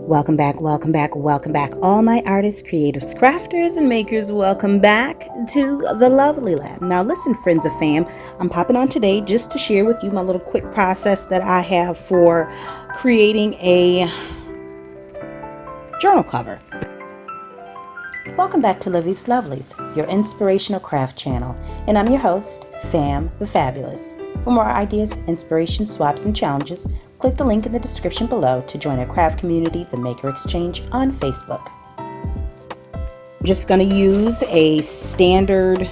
Welcome back, welcome back, welcome back. All my artists, creatives, crafters, and makers, welcome back to the Lovely Lab. Now listen, friends of fam, I'm popping on today just to share with you my little quick process that I have for creating a journal cover. Welcome back to Livie's Lovelies, your inspirational craft channel. And I'm your host, Fam the Fabulous. For more ideas, inspiration, swaps, and challenges, click the link in the description below to join our craft community, the Maker Exchange, on Facebook. I'm just going to use a standard,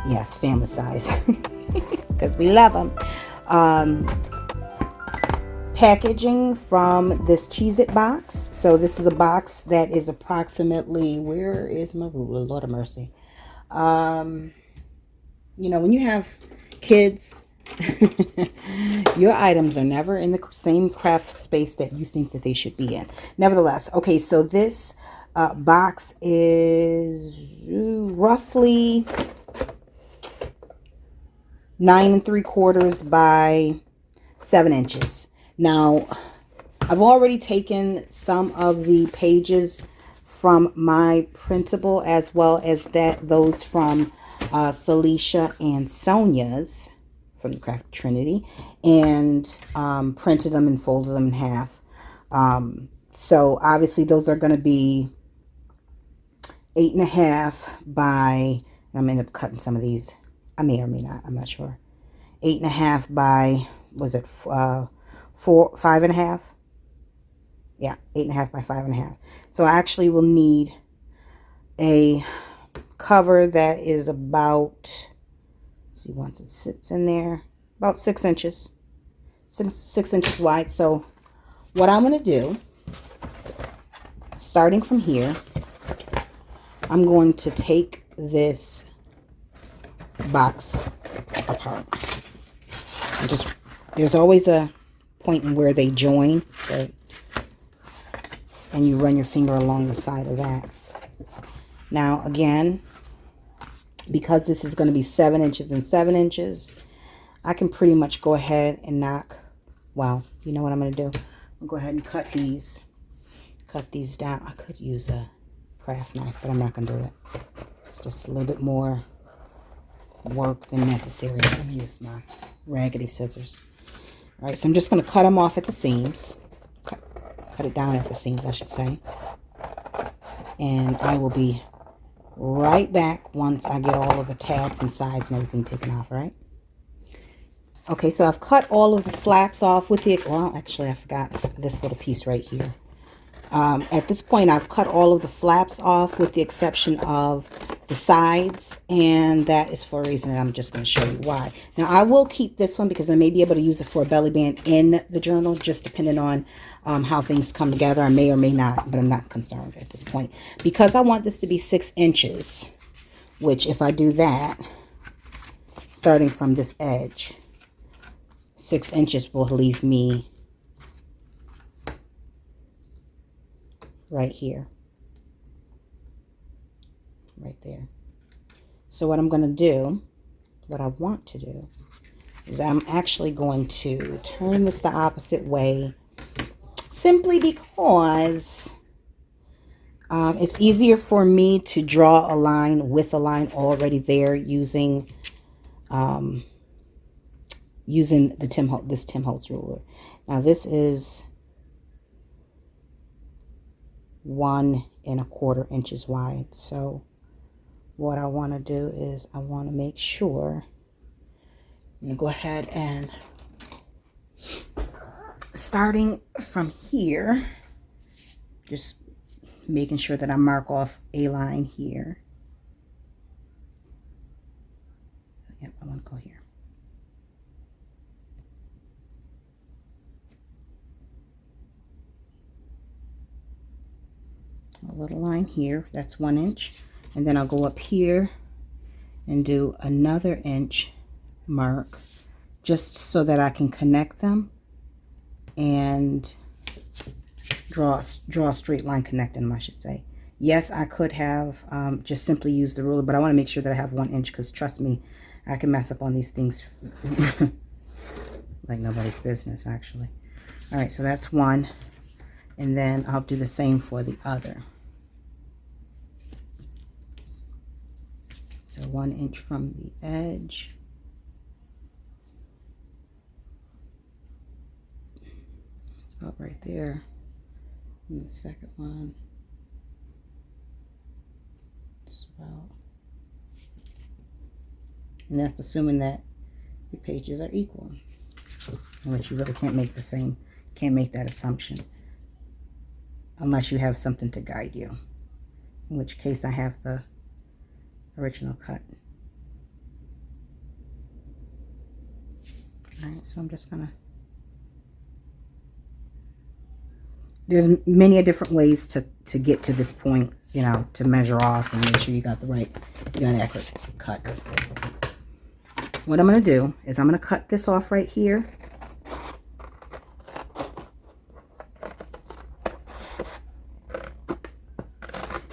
yes, family size, because we love them, packaging from this Cheez-It box. So this is a box that is approximately, where is my ruler? Lord of mercy. You know, when you have kids, your items are never in the same craft space that you think that they should be in. Nevertheless, okay, so this box is roughly 9 3/4 by 7 inches. Now, I've already taken some of the pages from my printable as well as those from Thelisha and Sonya's from the Crafty Trinity, and printed them and folded them in half. So obviously those are going to be 8.5 by, I'm going to end up cutting some of these. I may or may not, I'm not sure. 8.5 by, was it 5.5? Yeah, 8.5 by 5.5. So I actually will need a cover that is about, see, once it sits in there, about 6 inches, 6 inches wide. So what I'm going to do, starting from here, I'm going to take this box apart. And just, there's always a point in where they join, and you run your finger along the side of that. Now again, because this is going to be 7 inches and 7 inches, I can pretty much go ahead and well, you know what I'm going to do? I'll go ahead and cut these down. I could use a craft knife, but I'm not going to do it. It's just a little bit more work than necessary. I'm going to use my raggedy scissors. All right, so I'm just going to cut them off at the seams. Cut it down at the seams, I should say. And I will be right back once I get all of the tabs and sides and everything taken off, right? Okay, so I've cut all of the flaps off with the, well, actually I forgot this little piece right here. At this point, I've cut all of the flaps off with the exception of the sides, and that is for a reason, and I'm just going to show you why. Now, I will keep this one because I may be able to use it for a belly band in the journal, just depending on how things come together. I may or may not, but I'm not concerned at this point. Because I want this to be 6 inches, which if I do that, starting from this edge, 6 inches will leave me right here. Right there. So what I'm going to do, what I want to do, is I'm actually going to turn this the opposite way, simply because it's easier for me to draw a line with a line already there using this Tim Holtz ruler. Now this is 1 1/4 inches wide. So what I want to do is I want to make sure, I'm going to go ahead and, starting from here, just making sure that I mark off a line here. Yep, I want to go here. A little line here, that's 1 inch. And then I'll go up here and do another inch mark just so that I can connect them and draw a straight line connecting them, I should say. Yes, I could have just simply used the ruler, but I want to make sure that I have 1 inch because trust me, I can mess up on these things like nobody's business, actually. All right, so that's one. And then I'll do the same for the other. So 1 inch from the edge. It's about right there. And the second one. It's about. And that's assuming that your pages are equal. In which you really can't make that assumption. Unless you have something to guide you. In which case I have the original cut. Alright, so I'm just gonna. There's many different ways to get to this point, you know, to measure off and make sure you got accurate cuts. What I'm gonna do is I'm gonna cut this off right here.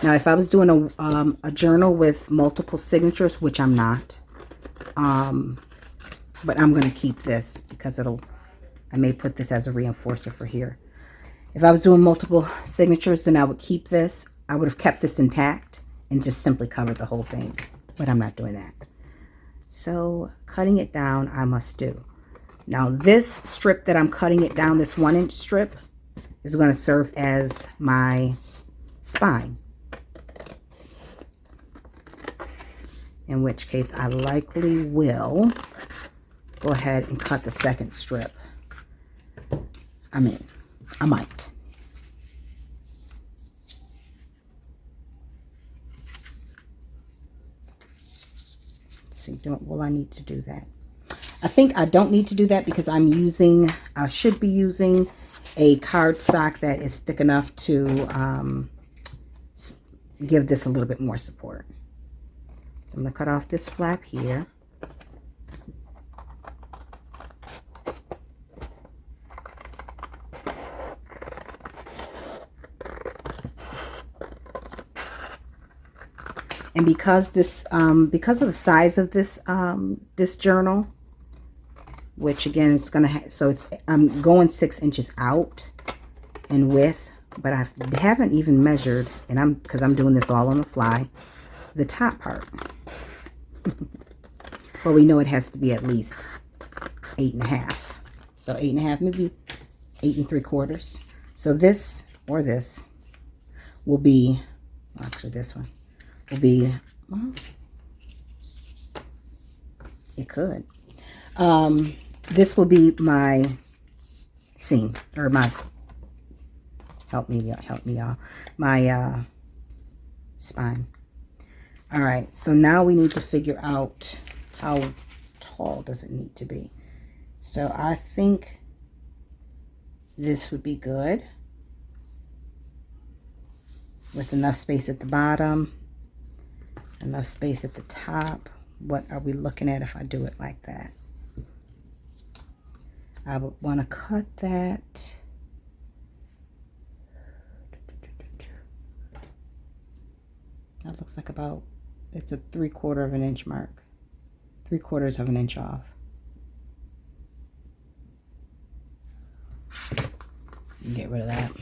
Now, if I was doing a journal with multiple signatures, which I'm not, but I'm going to keep this because I may put this as a reinforcer for here. If I was doing multiple signatures, then I would keep this. I would have kept this intact and just simply covered the whole thing, but I'm not doing that. So cutting it down, I must do. Now, this strip that I'm cutting it down, this 1 inch strip, is going to serve as my spine. In which case I likely will go ahead and cut the second strip. I might. Let's see, will I need to do that? I think I don't need to do that because I should be using a cardstock that is thick enough to give this a little bit more support. I'm going to cut off this flap here. And because this, because of the size of this, this journal, which again, it's going to, so I'm going 6 inches out in width, but I haven't even measured, and because I'm doing this all on the fly, the top part. Well, we know it has to be at least 8.5. So 8.5, maybe 8 3/4. So this or this will be, well, actually this one will be, well, it could. This will be my seam, or my, help me y'all, my spine. All right, so now we need to figure out how tall does it need to be. So I think this would be good with enough space at the bottom, enough space at the top. What are we looking at if I do it like that? I would want to cut that. That looks like about, it's a 3/4 of an inch mark. 3/4 of an inch off. Get rid of that.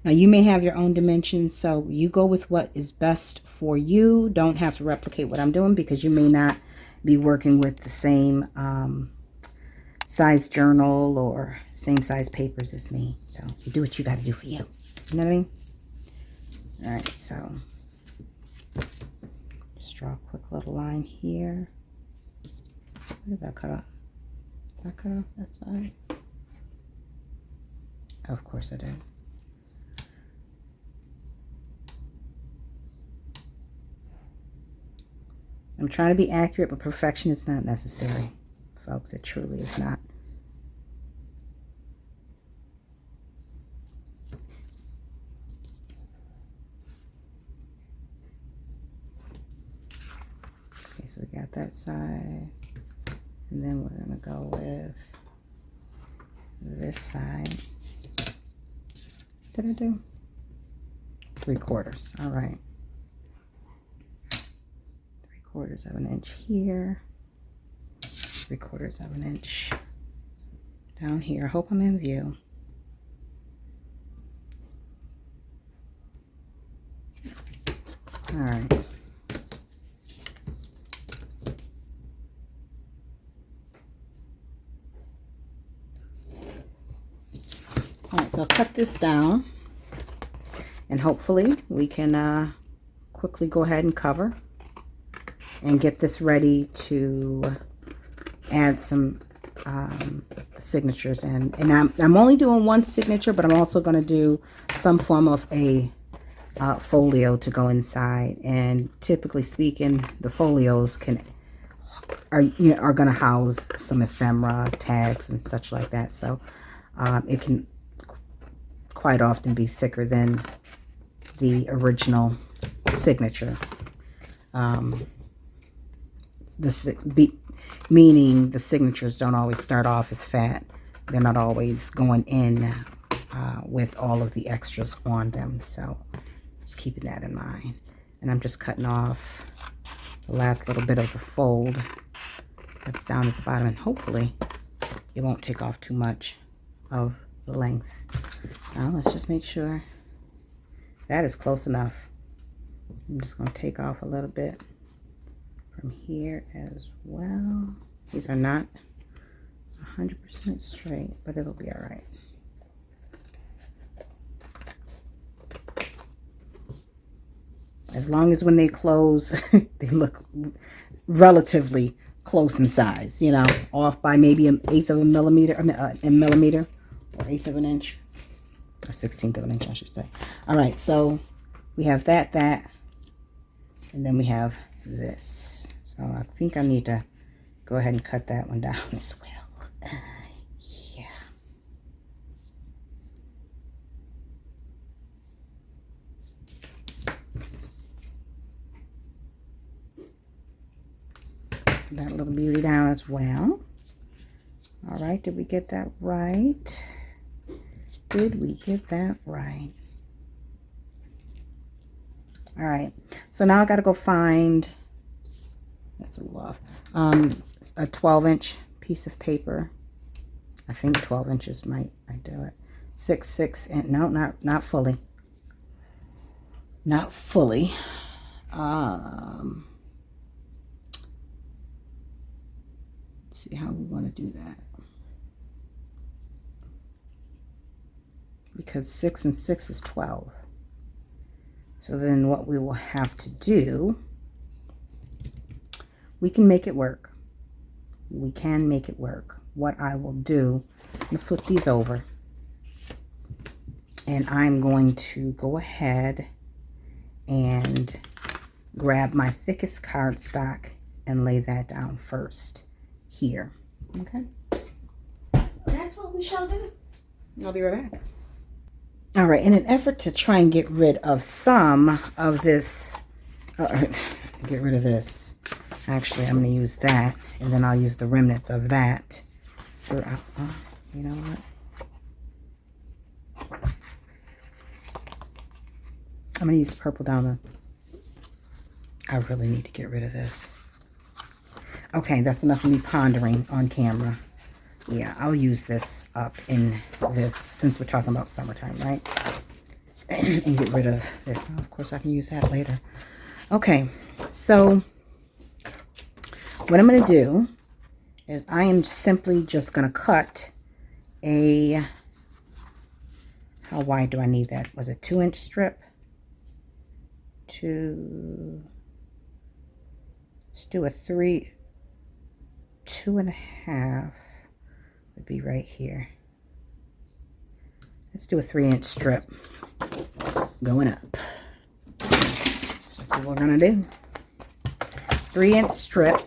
Now you may have your own dimensions, so you go with what is best for you. Don't have to replicate what I'm doing because you may not be working with the same size journal or same size papers as me. So you do what you got to do for you. You know what I mean? All right, so just draw a quick little line here. What did I cut off? Did I cut off that side? Of course I did. I'm trying to be accurate, but perfection is not necessary, folks. It truly is not. Okay, so we got that side. And then we're going to go with this side. What did I do? 3/4. All right. 3/4 of an inch here. 3/4 of an inch down here. I hope I'm in view. All right. All right, so I'll cut this down, and hopefully we can quickly go ahead and cover and get this ready to add some signatures in. And I'm only doing one signature, but I'm also going to do some form of a folio to go inside. And typically speaking, the folios are going to house some ephemera, tags, and such like that. So it can quite often be thicker than the original signature. Meaning the signatures don't always start off as fat. They're not always going in with all of the extras on them. So just keeping that in mind. And I'm just cutting off the last little bit of the fold that's down at the bottom, and hopefully it won't take off too much of the length. Now let's just make sure that is close enough. I'm just going to take off a little bit from here as well. These are not 100% straight, but it'll be all right. As long as when they close, they look relatively close in size, you know, off by maybe an eighth of a millimeter, a millimeter, or eighth of an inch, or 16th of an inch, I should say. All right, so we have that, and then we have this. So I think I need to go ahead and cut that one down as well. Yeah. That little beauty down as well. All right, did we get that right? Did we get that right? All right, so now I got to go find, that's a little off, a 12-inch piece of paper. I think 12 inches might do it. 6, and no, not fully. Not fully. Let's see how we want to do that. Because 6 and 6 is 12. So then what we will have to do, we can make it work. We can make it work. What I will do, I'm going to flip these over. And I'm going to go ahead and grab my thickest cardstock and lay that down first here. Okay? That's what we shall do. I'll be right back. All right, in an effort to try and get rid of some of this, get rid of this. Actually, I'm going to use that, and then I'll use the remnants of that throughout. You know what? I'm going to use purple down the... I really need to get rid of this. Okay, that's enough of me pondering on camera. Yeah, I'll use this up in this, since we're talking about summertime, right? And get rid of this. Oh, of course, I can use that later. Okay, so what I'm going to do is I am simply just going to cut a... How wide do I need that? Was it 2-inch strip? Let's do a 3, 2.5 would be right here. Let's do a 3-inch strip going up. So that's what we're gonna do. 3-inch strip,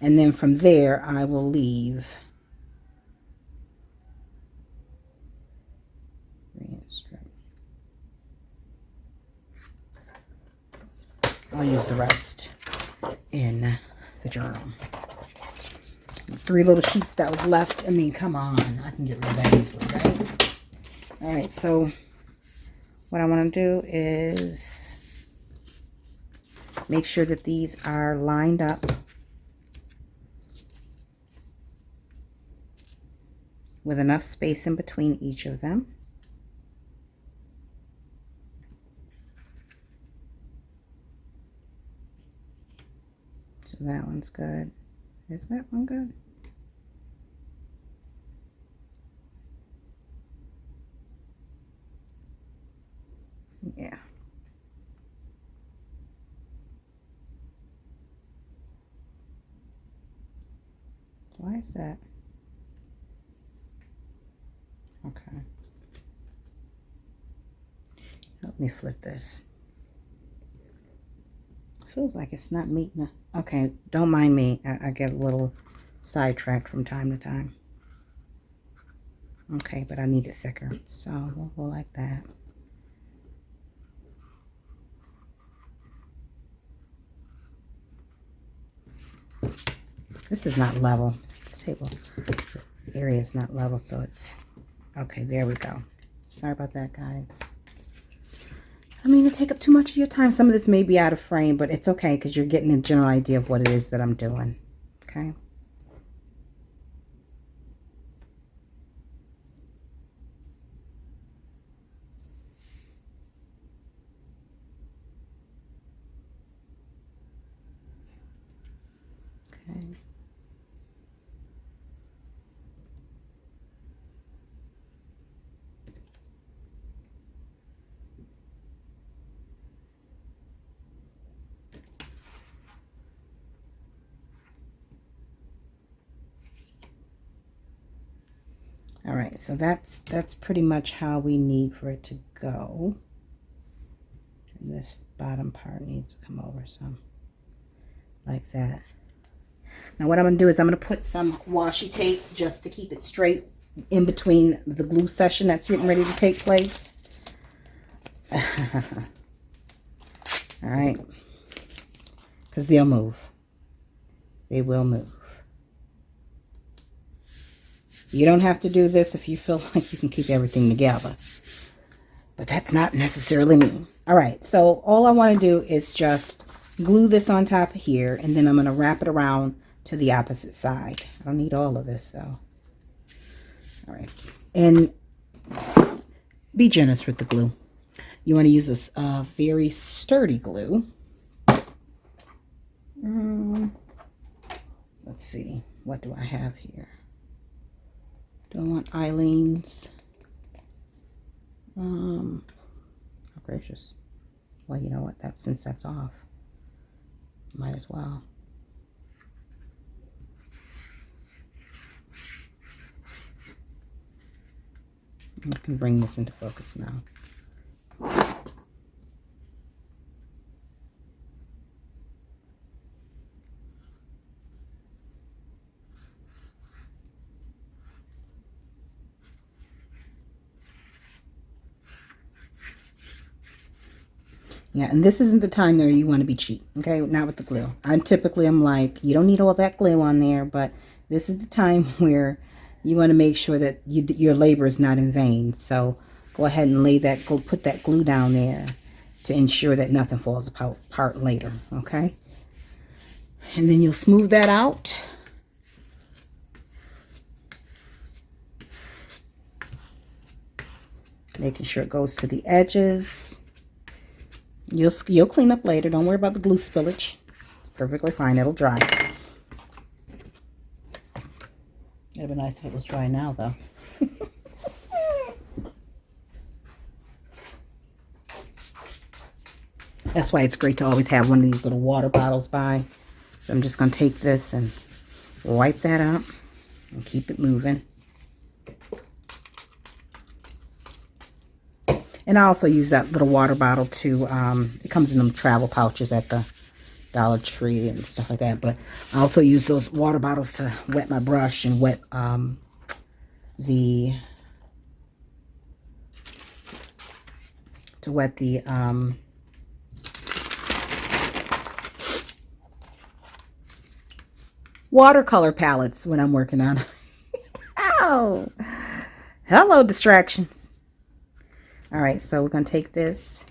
and then from there I will leave 3-inch strip. I'll use the rest in the journal. 3 little sheets that was left. I mean, come on. I can get rid of that easily, right? All right, so what I want to do is make sure that these are lined up. with enough space in between each of them. So that one's good. Is that one good? Yeah. Why is that? Okay. Let me flip this. Feels like it's not meeting. Okay, don't mind me. I get a little sidetracked from time to time. Okay, but I need it thicker, so we'll go like that. This is not level. This area is not level, so it's okay. There we go. Sorry about that, guys. I mean, it take up too much of your time. Some of this may be out of frame, but it's okay because you're getting a general idea of what it is that I'm doing. Okay. Okay. All right, so that's pretty much how we need for it to go. And this bottom part needs to come over some like that. Now what I'm going to do is I'm going to put some washi tape just to keep it straight in between the glue session that's getting ready to take place. All right, because they'll move. They will move. You don't have to do this if you feel like you can keep everything together. But that's not necessarily me. All right, so all I want to do is just glue this on top of here, and then I'm going to wrap it around to the opposite side. I don't need all of this, though. All right, and be generous with the glue. You want to use this very sturdy glue. Let's see, what do I have here? Do I want Eileen's? Oh, gracious. Well, you know what? Since that's off, might as well. I can bring this into focus now. Yeah, and this isn't the time where you want to be cheap, okay? Not with the glue. I'm like, you don't need all that glue on there, but this is the time where you want to make sure that your labor is not in vain. So go ahead and put that glue down there to ensure that nothing falls apart later, okay? And then you'll smooth that out. Making sure it goes to the edges. You'll clean up later. Don't worry about the glue spillage. It's perfectly fine. It'll dry. It'd be nice if it was dry now, though. That's why it's great to always have one of these little water bottles by. So I'm just going to take this and wipe that up and keep it moving. And I also use that little water bottle to, it comes in them travel pouches at the Dollar Tree and stuff like that. But I also use those water bottles to wet my brush and wet the watercolor palettes when I'm working on them. Ow! Hello, distractions. All right, so we're going to take this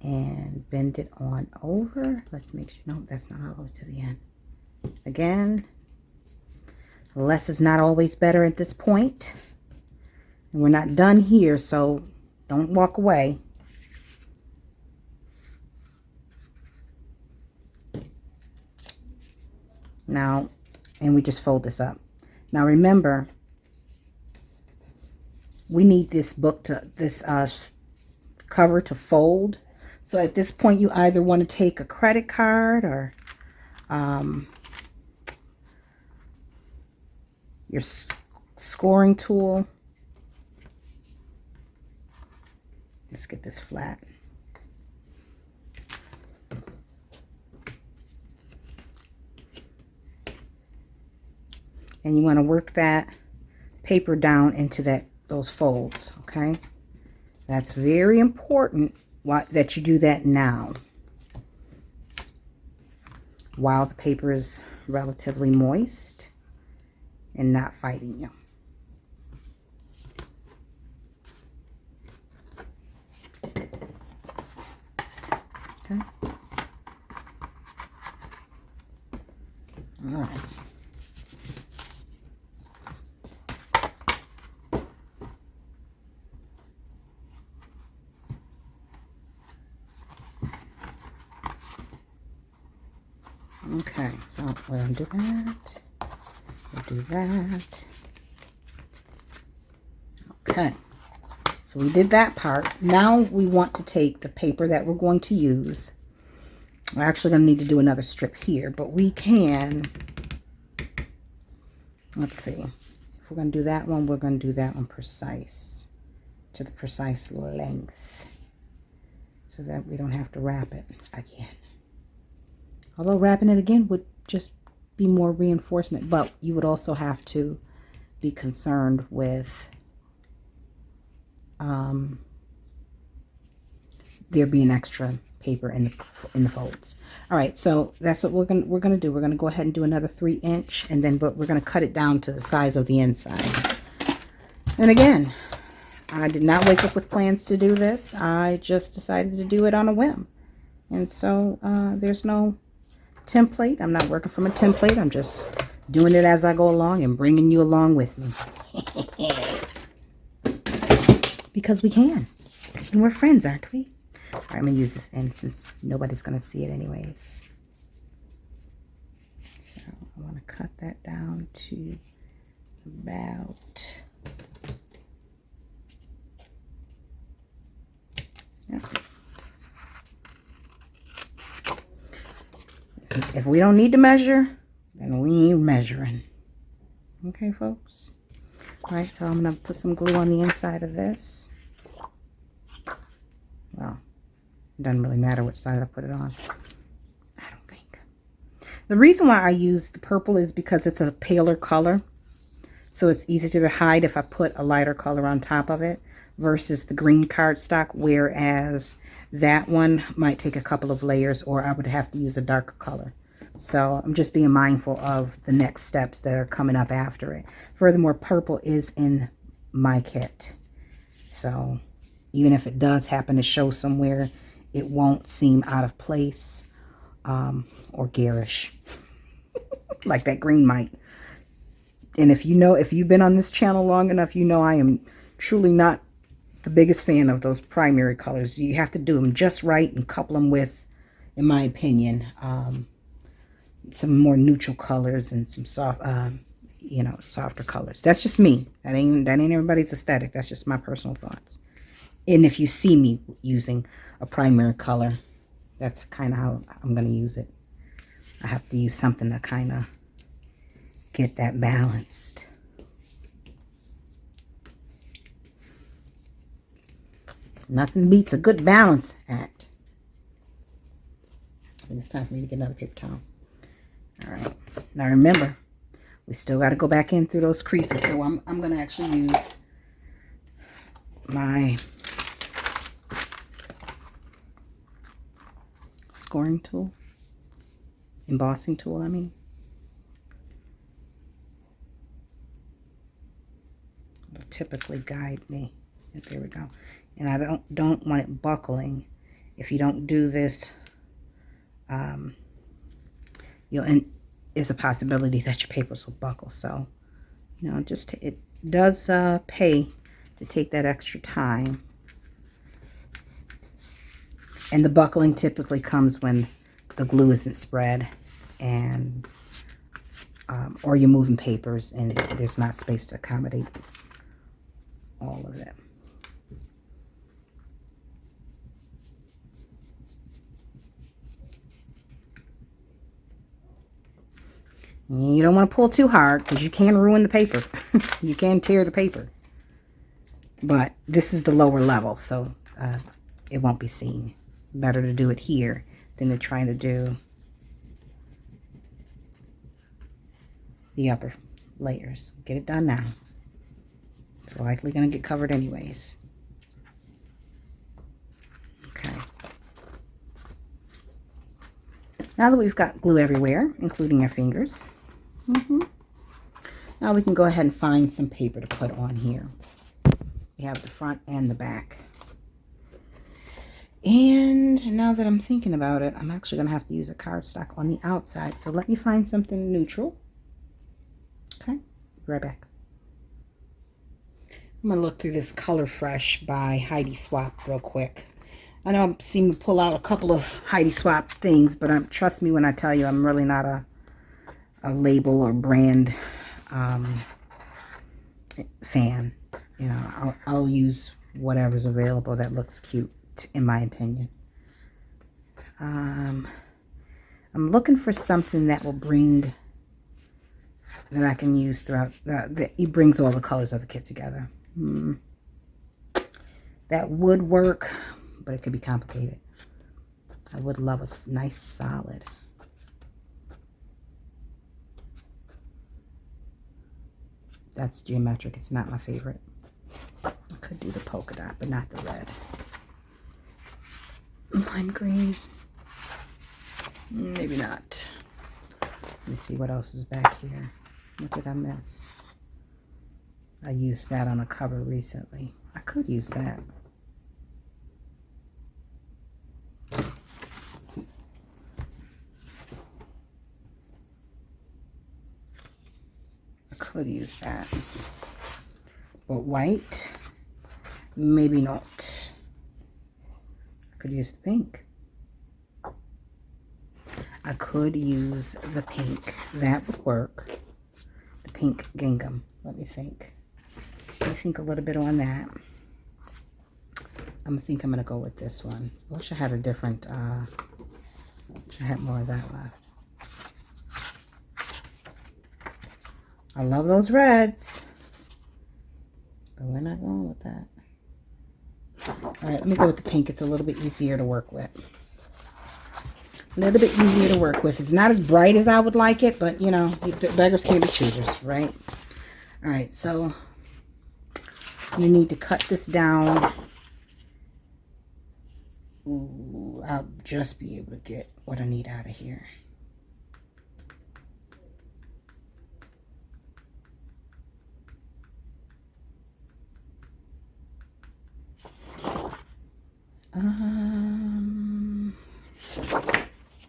and bend it on over. Let's make sure, no, that's not all the way to the end. Again, Less is not always better at this point. And we're not done here, so don't walk away. Now, and we just fold this up. Now remember, we need this book to, this cover to fold. So at this point, you either want to take a credit card or your scoring tool. Let's get this flat. And you want to work that paper down into those folds, okay? That's very important that you do that now, while the paper is relatively moist and not fighting you. Okay. All right. Okay, so we're going to do that. We'll do that. Okay, so we did that part. Now we want to take the paper that we're going to use. We're actually going to need to do another strip here, but we can, let's see. If we're going to do that one, we're going to do that one precise, to the precise length, so that we don't have to wrap it again. Although wrapping it again would just be more reinforcement, but you would also have to be concerned with there being extra paper in the folds. All right, so that's what we're gonna do. We're gonna go ahead and do another 3-inch, and then we're gonna cut it down to the size of the inside. And again, I did not wake up with plans to do this. I just decided to do it on a whim, and so there's no template. I'm not working from a template. I'm just doing it as I go along and bringing you along with me. Because we can. And we're friends, aren't we? All right, I'm going to use this end since nobody's going to see it anyways. So I want to cut that down to about... Yep. If we don't need to measure, then we ain't measuring. Okay, folks? All right, so I'm going to put some glue on the inside of this. Well, it doesn't really matter which side I put it on. I don't think. The reason why I use the purple is because it's a paler color. So it's easier to hide if I put a lighter color on top of it versus the green cardstock, whereas that one might take a couple of layers, or I would have to use a darker color. So I'm just being mindful of the next steps that are coming up after it. Furthermore, purple is in my kit. So even if it does happen to show somewhere, it won't seem out of place or garish like that green might. And if you've been on this channel long enough, you know I am truly not the biggest fan of those primary colors. You have to do them just right and couple them with, in my opinion, some more neutral colors and some soft, softer colors. That's just me. That ain't everybody's aesthetic. That's just my personal thoughts. And if you see me using a primary color, that's kind of how I'm going to use it. I have to use something to kind of get that balanced. Nothing beats a good balance act. I think it's time for me to get another paper towel. All right. Now remember, we still got to go back in through those creases. So I'm going to actually use my scoring tool, embossing tool, I mean. It'll typically guide me. There we go. And I don't want it buckling. If you don't do this, there's a possibility that your papers will buckle. So You know, just it does pay to take that extra time. And the buckling typically comes when the glue isn't spread and or you're moving papers and there's not space to accommodate all of it. You don't want to pull too hard because you can ruin the paper. You can tear the paper. But this is the lower level, so it won't be seen. Better to do it here than to try to do the upper layers. Get it done now. It's likely going to get covered anyways. Okay. Now that we've got glue everywhere, including our fingers, now we can go ahead and find some paper to put on here. We have the front and the back. And now that I'm thinking about it, I'm actually going to have to use a cardstock on the outside. So let me find something neutral. Okay, be right back. I'm going to look through this Color Fresh by Heidi Swapp real quick. I know I seem to pull out a couple of Heidi Swapp things, but trust me when I tell you I'm really not a label or brand fan. You know, I'll use whatever's available that looks cute, in my opinion. I'm looking for something that will bring, that I can use throughout, that it brings all the colors of the kit together. That would work, but it could be complicated. I would love a nice solid. That's geometric. It's not my favorite. I could do the polka dot, but not the red. Lime green. Maybe not. Let me see what else is back here. What did I miss? I used that on a cover recently. I could use that. Could use that, but white, maybe not. I could use the pink. I could use the pink. That would work. The pink gingham. Let me think. Let me think a little bit on that. I think I'm gonna go with this one. I wish I had a different. Wish I had more of that left. I love those reds, but we're not going with that. All right, let me go with the pink. It's a little bit easier to work with. A little bit easier to work with. It's not as bright as I would like it, but you know, beggars can't be choosers, right? All right, so you need to cut this down. Ooh, I'll just be able to get what I need out of here.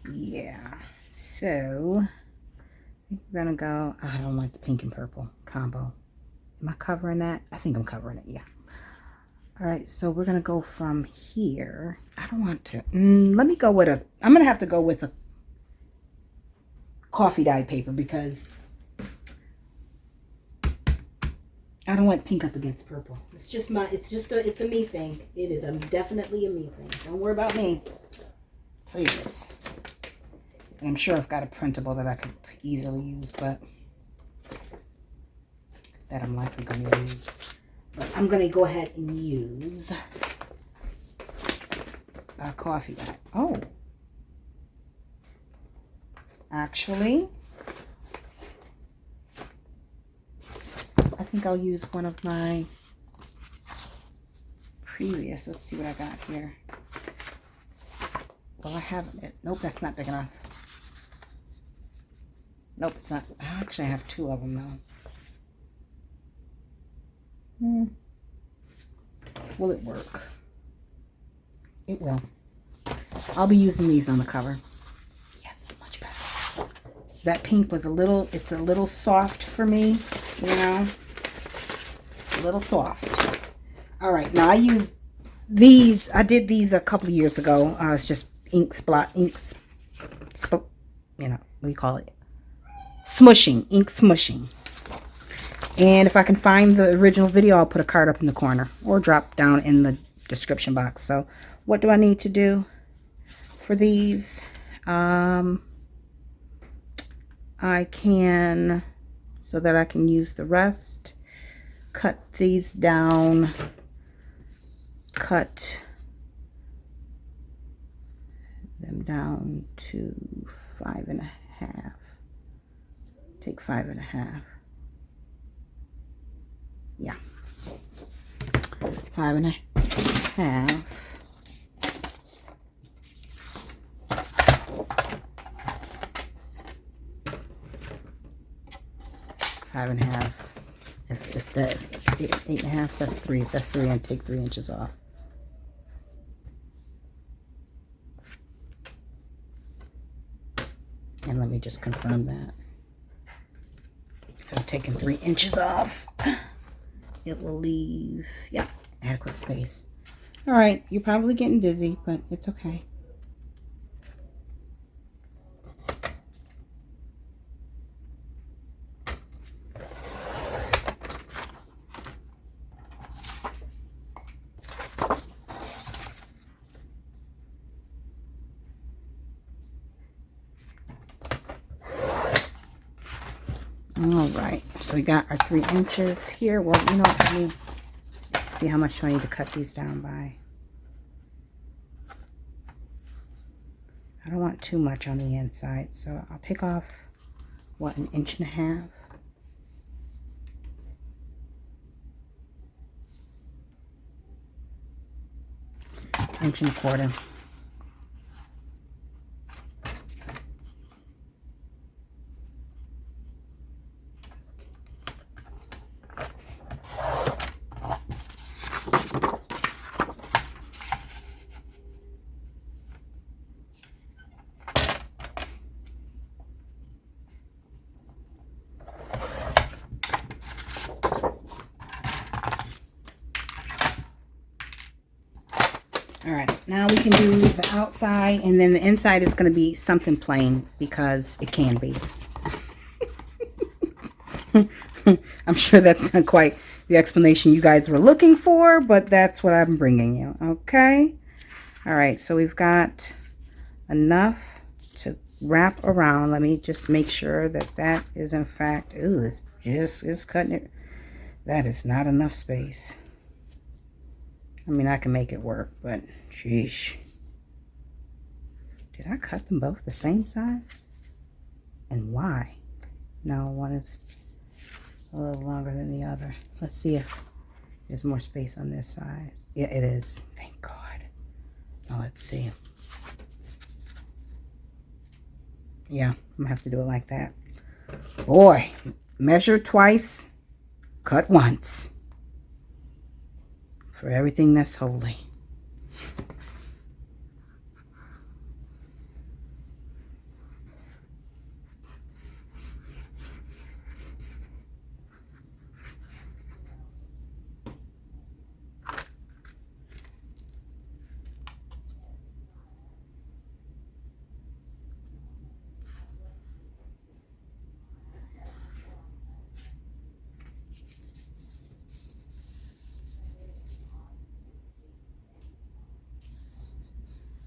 Yeah, so I think we're gonna go, I don't like the pink and purple combo. Am I covering that? I think I'm covering it, yeah. All right, so we're gonna go from here. I don't want to, let me go with I'm gonna have to go with a coffee dye paper because I don't want pink up against purple. It's just it's a me thing. It is definitely a me thing. Don't worry about me. Please. And I'm sure I've got a printable that I could easily use, but that I'm likely going to use. But I'm going to go ahead and use a coffee dye. Oh. Actually, I think I'll use one of my previous. Let's see what I got here. Well, I haven't. Nope, that's not big enough. Nope, it's not. Actually, I have two of them though. Will it work? It will. I'll be using these on the cover. Yes, much better. that pink was it's a little soft for me, you know, a little soft. All right, now I use these. I did these a couple of years ago. It's just ink spot, you know, what do you call it? Smushing, ink smushing. And if I can find the original video, I'll put a card up in the corner or drop down in the description box. So what do I need to do for these? I can, so that I can use the rest, cut these down, cut them down to 5.5. Take 5.5. Yeah, 5.5. 5.5. If that 8.5, that's 3. That's 3, and take 3 inches off. And let me just confirm that. If I'm taking 3 inches off, it will leave, yeah, adequate space. All right, you're probably getting dizzy, but it's okay. All right, so we got our 3 inches here. Well, you know, let me see how much do I need to cut these down by. I don't want too much on the inside, so I'll take off, what, 1.5 inches? 1.25 inches. All right, now we can do the outside, and then the inside is going to be something plain because it can be. I'm sure that's not quite the explanation you guys were looking for, but that's what I'm bringing you. Okay. All right, so we've got enough to wrap around. Let me just make sure that that is in fact, ooh, it's cutting it. That is not enough space. I mean, I can make it work, but sheesh. Did I cut them both the same size? And why? No, one is a little longer than the other. Let's see if there's more space on this side. Yeah, it is. Thank God. Now let's see. Yeah, I'm gonna have to do it like that. Boy, measure twice, cut once. For everything that's holy.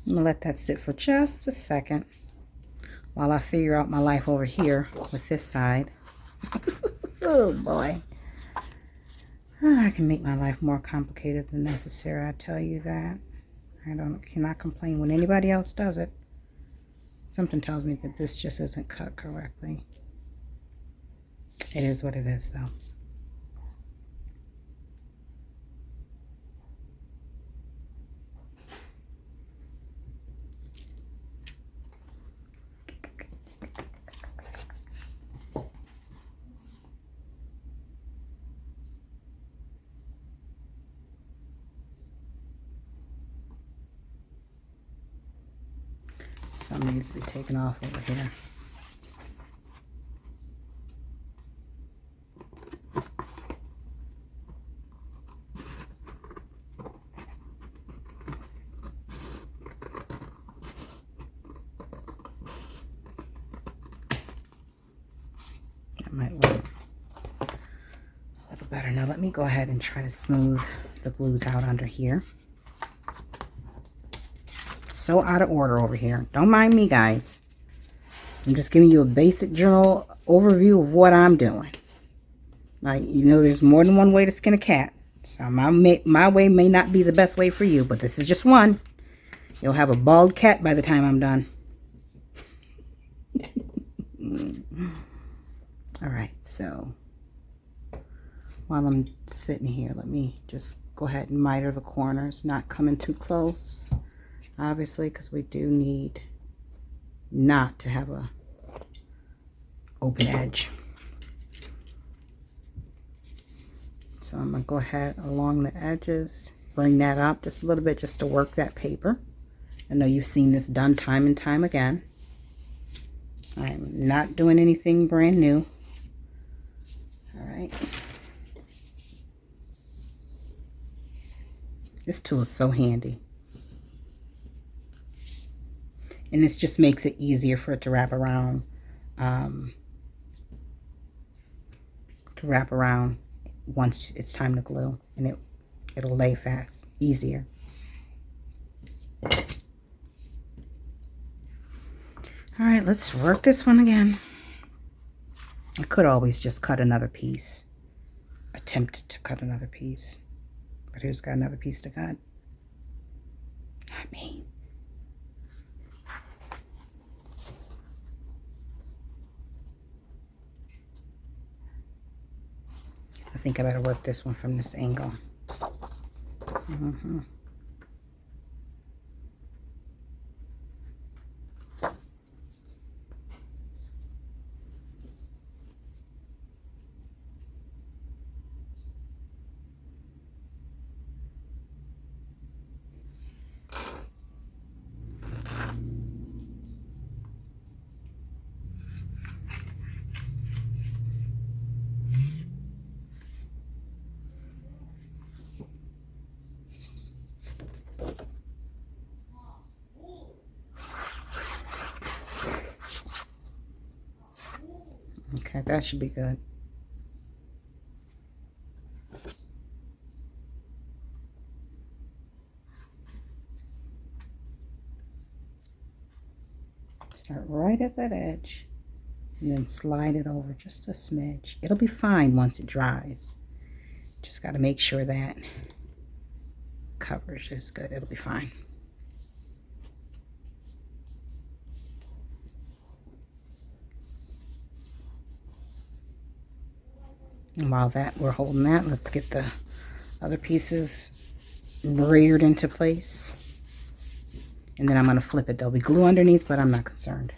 I'm gonna let that sit for just a second while I figure out my life over here with this side. Oh boy. I can make my life more complicated than necessary, I tell you that. I cannot complain when anybody else does it. Something tells me that this just isn't cut correctly. It is what it is though. Some needs to be taken off over here. That might look a little better. Now let me go ahead and try to smooth the glues out under here. So out of order over here. Don't mind me, guys. I'm just giving you a basic general overview of what I'm doing. Like, you know, there's more than one way to skin a cat. So my way may not be the best way for you, but this is just one. You'll have a bald cat by the time I'm done. All right, so while I'm sitting here, let me just go ahead and miter the corners, not coming too close, obviously, because we do need not to have a open edge. So I'm going to go ahead along the edges, bring that up just a little bit just to work that paper. I know you've seen this done time and time again. I'm not doing anything brand new. All right. This tool is so handy. And this just makes it easier for it to wrap around. Once it's time to glue, and it'll lay fast, easier. All right, let's work this one again. I could always just cut another piece, attempt to cut another piece, but who's got another piece to cut? Not me. I think I better work this one from this angle. Okay, that should be good. Start right at that edge and then slide it over just a smidge. It'll be fine once it dries. Just got to make sure that coverage is good. It'll be fine. And while we're holding that, let's get the other pieces reared into place. And then I'm going to flip it. There'll be glue underneath, but I'm not concerned.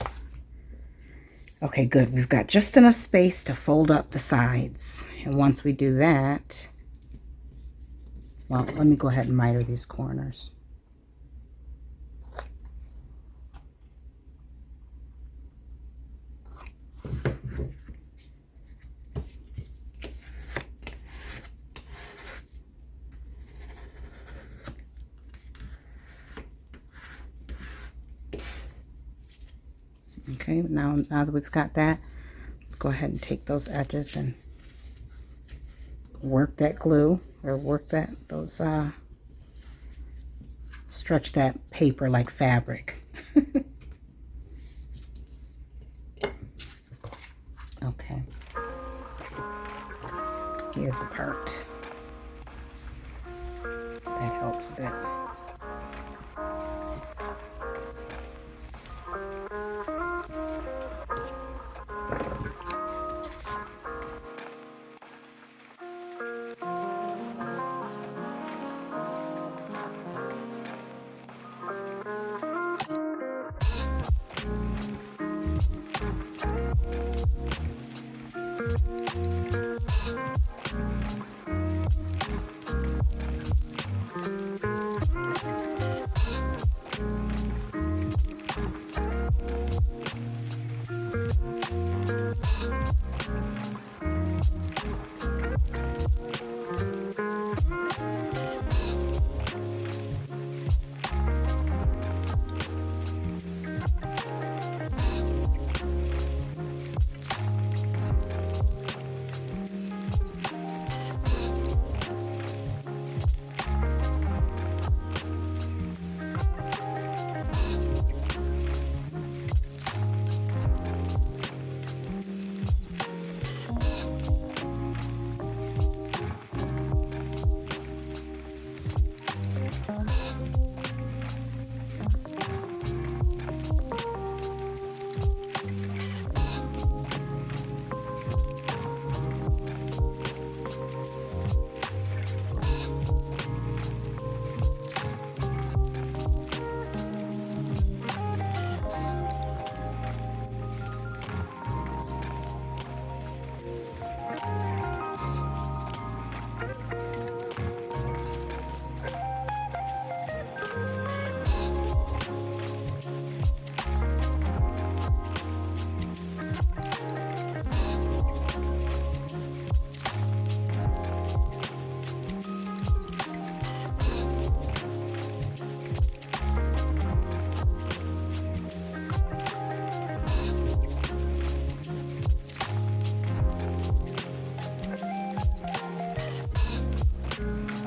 Okay, good. We've got just enough space to fold up the sides. And once we do that, well, let me go ahead and miter these corners. Okay, now that we've got that, let's go ahead and take those edges and work that glue, or work stretch that paper like fabric. Okay, here's the part that helps a bit.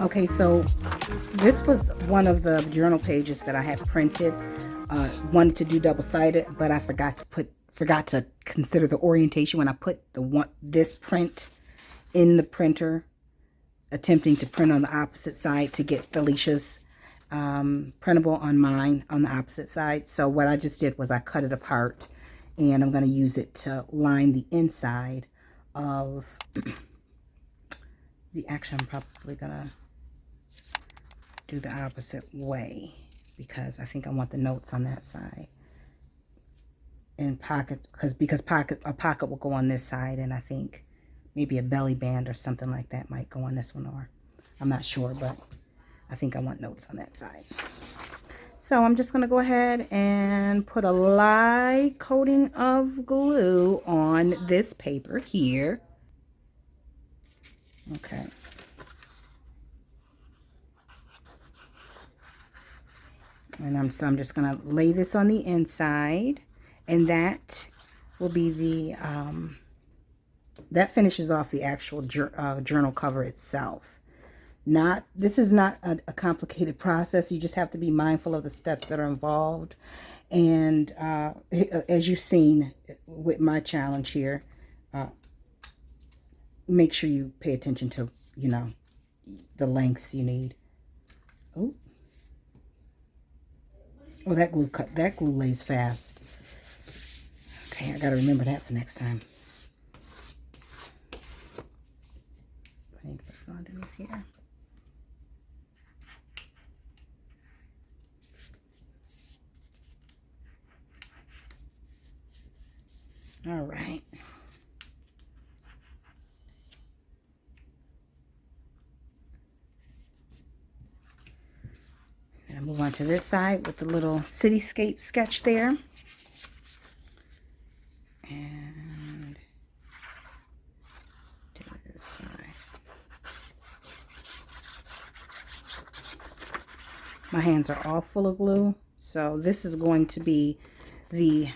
Okay, so this was one of the journal pages that I had printed. Wanted to do double-sided, but I forgot to consider the orientation when I put this print in the printer, attempting to print on the opposite side to get Thelisha's printable on mine on the opposite side. So what I just did was I cut it apart, and I'm going to use it to line the inside of the, actually I'm probably going to do the opposite way because I think I want the notes on that side. And pockets, because a pocket will go on this side, and I think maybe a belly band or something like that might go on this one, or I'm not sure, but I think I want notes on that side. So I'm just going to go ahead and put a light coating of glue on this paper here. Okay. And I'm just going to lay this on the inside, and that will be the, that finishes off the actual journal cover itself. This is not a complicated process. You just have to be mindful of the steps that are involved. And as you've seen with my challenge here, make sure you pay attention to, you know, the lengths you need. Oh, that glue lays fast. Okay, I gotta remember that for next time. Putting this underneath here. All right. And I move on to this side with the little cityscape sketch there. And do this side. My hands are all full of glue, so this is going to be the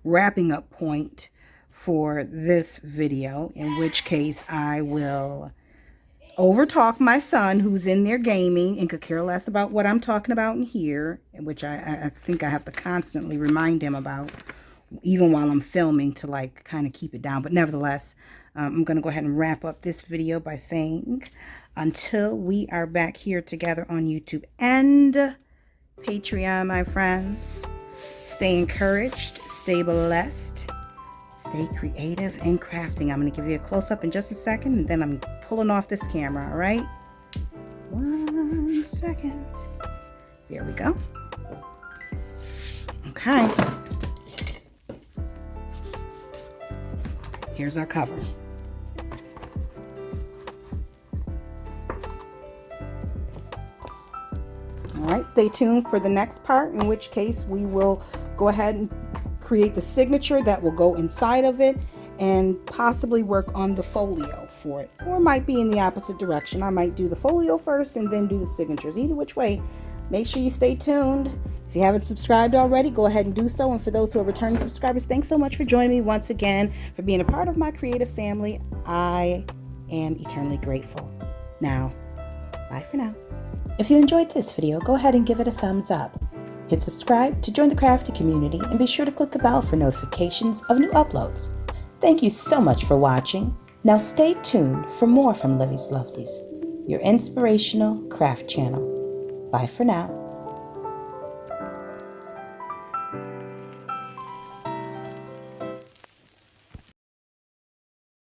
wrapping up point for this video, in which case I will overtalk my son, who's in there gaming and could care less about what I'm talking about in here, which I think I have to constantly remind him about, even while I'm filming, to like kind of keep it down. But nevertheless, I'm going to go ahead and wrap up this video by saying, until we are back here together on YouTube and Patreon, my friends, stay encouraged, stay blessed, stay creative and crafting. I'm going to give you a close-up in just a second, and then I'm pulling off this camera, all right? 1 second. There we go. Okay. Here's our cover. All right, stay tuned for the next part, in which case we will go ahead and create the signature that will go inside of it, and possibly work on the folio for it, or it might be in the opposite direction. I might do the folio first and then do the signatures. Either which way, make sure you stay tuned. If you haven't subscribed already, go ahead and do so. And for those who are returning subscribers, thanks so much for joining me once again, for being a part of my creative family. I am eternally grateful. Now, bye for now. If you enjoyed this video, go ahead and give it a thumbs up. Hit subscribe to join the crafty community, and be sure to click the bell for notifications of new uploads. Thank you so much for watching. Now stay tuned for more from Livie's Lovelies, your inspirational craft channel. Bye for now.